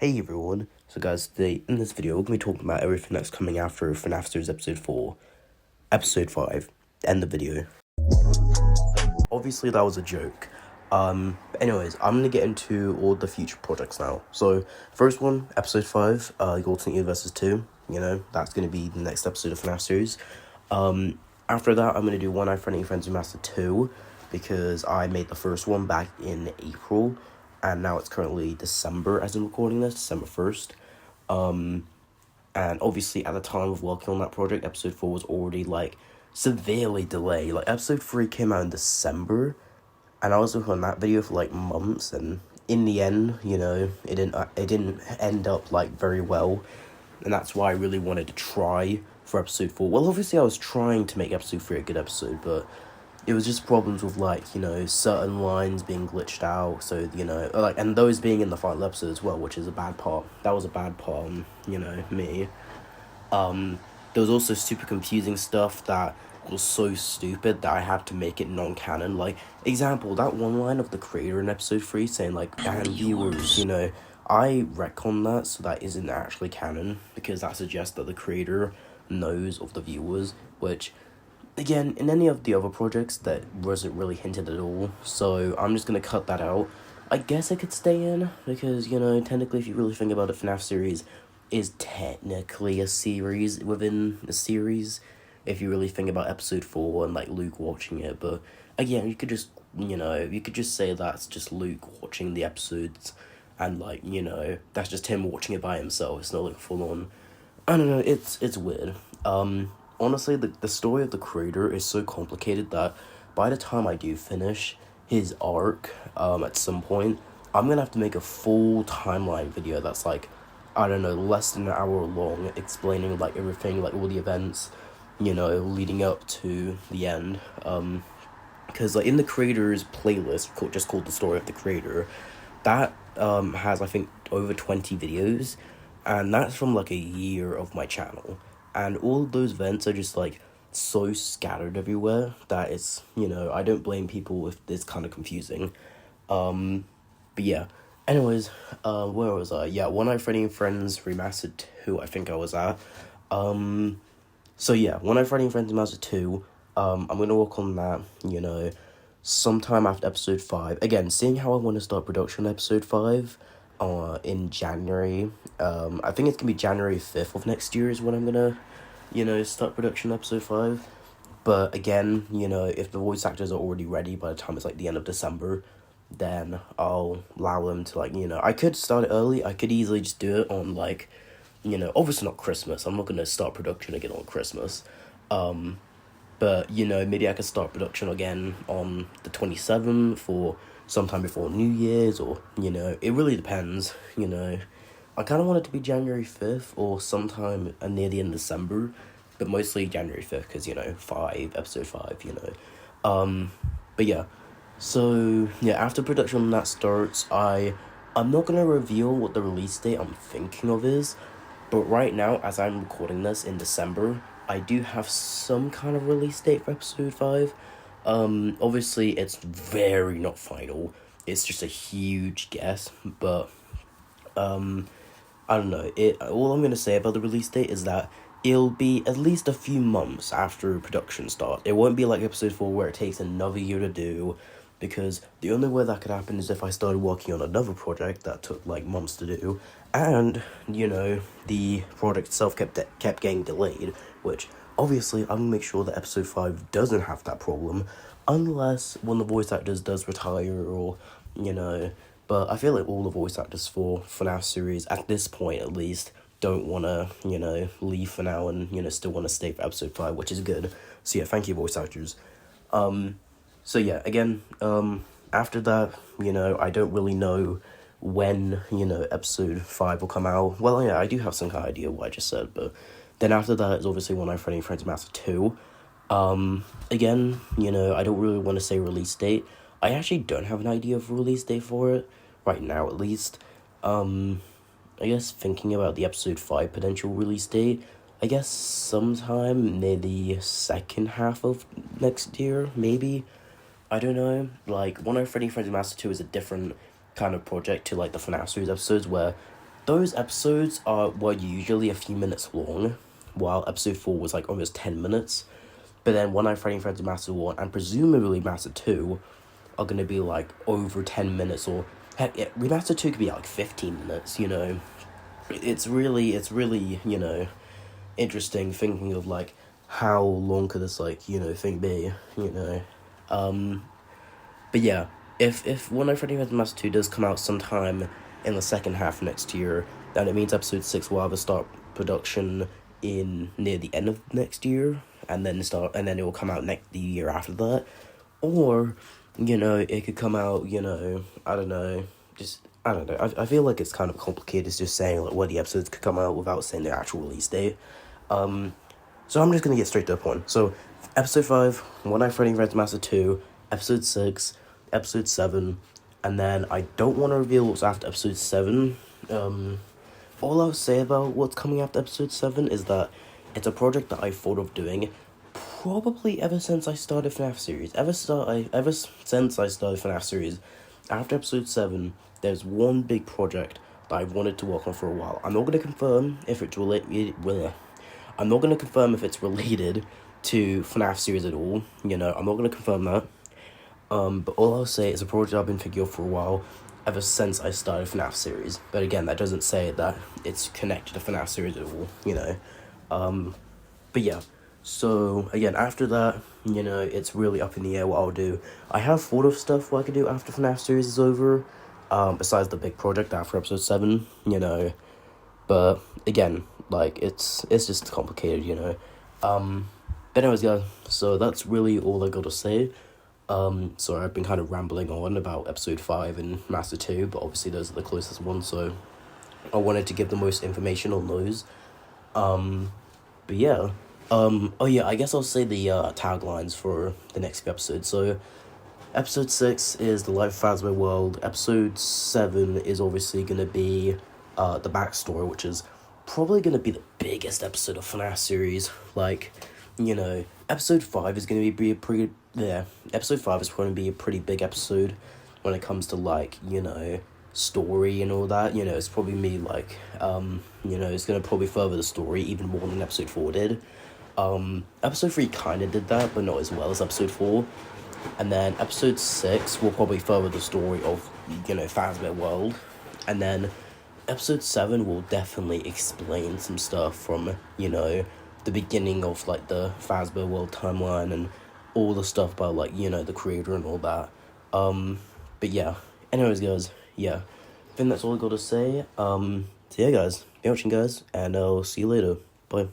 Hey everyone, so guys, today in this video we're going to be talking about everything that's coming after Fnaf Series Episode 4, Episode 5, end the video. Obviously that was a joke. Anyways, I'm going to get into all the future projects now. So, first one, Episode 5, The Alternate Universes 2, that's going to be the next episode of Fnaf Series. After that, I'm going to do One Eye Freddy Friends Remastered 2, because I made the first one back in April, and now it's currently December as I'm recording this, December 1st. And obviously at the time of working on that project, episode 4 was already, severely delayed. Episode 3 came out in December, and I was working on that video for, months, and in the end, it didn't end up, very well, and that's why I really wanted to try for episode 4. Well, obviously I was trying to make episode 3 a good episode, but it was just problems with, certain lines being glitched out, so, and those being in the final episode as well, which is a bad part. That was a bad part on, me. There was also super confusing stuff that was so stupid that I had to make it non-canon. Example, that one line of the creator in episode 3 saying, and viewers, I retcon that, so that isn't actually canon, because that suggests that the creator knows of the viewers, which, again, in any of the other projects, that wasn't really hinted at all, so I'm just gonna cut that out. I guess it could stay in, because, technically, if you really think about it, FNAF series is technically a series within a series, if you really think about episode 4 and, Luke watching it, but, again, you could just, you could just say that's just Luke watching the episodes, and, that's just him watching it by himself. It's not, full on. I don't know, it's weird. Honestly, the story of the creator is so complicated that by the time I do finish his arc, at some point, I'm gonna have to make a full timeline video that's, I don't know, less than an hour long, explaining, everything, all the events, leading up to the end, because, in the creator's playlist, just called The Story of the Creator, that, has, I think, over 20 videos, and that's from, a year of my channel, and all of those events are just, so scattered everywhere that it's, I don't blame people if it's kind of confusing, but yeah, anyways, where was I? Yeah, One Eye Freddy and Friends Remastered 2, I think I was at, so yeah, One Eye Freddy and Friends Remastered 2, I'm gonna work on that, sometime after episode 5. Again, seeing how I want to start production on episode 5 in January. I think it's gonna be January 5th of next year is when I'm gonna, start production on episode 5. But again, if the voice actors are already ready by the time it's the end of December, then I'll allow them to I could start it early. I could easily just do it on obviously not Christmas. I'm not gonna start production again on Christmas. But, maybe I could start production again on the 27th or sometime before New Year's, or, it really depends, I kind of want it to be January 5th or sometime near the end of December, but mostly January 5th, because, episode 5, but yeah, so, yeah, after production on that starts, I'm not going to reveal what the release date I'm thinking of is, but right now, as I'm recording this in December, I do have some kind of release date for episode 5. Obviously, it's very not final. It's just a huge guess, but, I don't know. All I'm going to say about the release date is that it'll be at least a few months after production start. It won't be like episode 4 where it takes another year to do, because the only way that could happen is if I started working on another project that took, months to do, and, the project itself kept getting delayed, which, obviously, I'm gonna make sure that episode 5 doesn't have that problem, unless one of the voice actors does retire, or, but I feel like all the voice actors for FNAF series, at this point at least, don't wanna, leave for now and, still wanna stay for episode 5, which is good. So yeah, thank you, voice actors. So yeah, again, after that, I don't really know when, episode 5 will come out. Well, yeah, I do have some kind of idea what I just said, but then after that is obviously One Eye Freddy and Friends Master 2. Again, I don't really want to say release date. I actually don't have an idea of release date for it, right now at least. I guess thinking about the episode 5 potential release date, I guess sometime near the second half of next year, maybe. I don't know. One Eye Freddy and Friends Master 2 is a different kind of project to, the FNAF series episodes, where those episodes were usually a few minutes long, while episode 4 was like almost 10 minutes. But then One Night Freddy and Friends Remastered 1 and presumably Remastered 2 are gonna be like over 10 minutes, or heck, yeah, Remastered 2 could be like 15 minutes, you know. It's really, you know, interesting thinking of like how long could this like, you know, thing be, you know. But yeah, if One Night Freddy Master 2 does come out sometime in the second half of next year, then it means episode 6 will either start production in near the end of next year, and then it will come out the year after that. Or, you know, it could come out, you know, I don't know. I feel like it's kind of complicated just saying like when the episodes could come out without saying the actual release date. So I'm just gonna get straight to the point. So, episode 5, One Night Freddy Master 2, episode 6, episode 7, and then I don't want to reveal what's after episode 7. All I'll say about what's coming after episode 7 is that it's a project that I thought of doing probably ever since I started Fnaf series. Ever since I started Fnaf series, after episode 7, there's one big project that I've wanted to work on for a while. I'm not going to confirm if it's related to FNAF series at all, you know, I'm not going to confirm that. But all I'll say is a project I've been thinking of for a while, ever since I started FNAF series. But again, that doesn't say that it's connected to FNAF series at all, you know. But yeah, so again, after that, you know, it's really up in the air what I'll do. I have thought of stuff what I could do after FNAF series is over, besides the big project after episode 7, you know. But again, like, it's just complicated, you know. But anyways, guys, so that's really all I got to say. Sorry, I've been kind of rambling on about episode 5 and Master 2, but obviously those are the closest ones, so I wanted to give the most information on those. But yeah, oh yeah, I guess I'll say the taglines for the next few episodes. So, episode 6 is The Life of Fazbear World. Episode 7 is obviously going to be the backstory, which is probably going to be the biggest episode of FNAF series. Like, you know, episode 5 is going to be episode 5 is going to be a pretty big episode when it comes to, like, you know, story and all that. You know, it's probably me, like, you know, it's going to probably further the story even more than episode 4 did. Episode 3 kind of did that, but not as well as episode 4. And then episode 6 will probably further the story of, you know, Fazbear World. And then episode 7 will definitely explain some stuff from, you know, the beginning of, like, the Fazbear World timeline and all the stuff about, like, you know, the creator and all that. But yeah, anyways, guys, yeah, I think that's all I got to say. So yeah, guys, be watching, guys, and I'll see you later. Bye.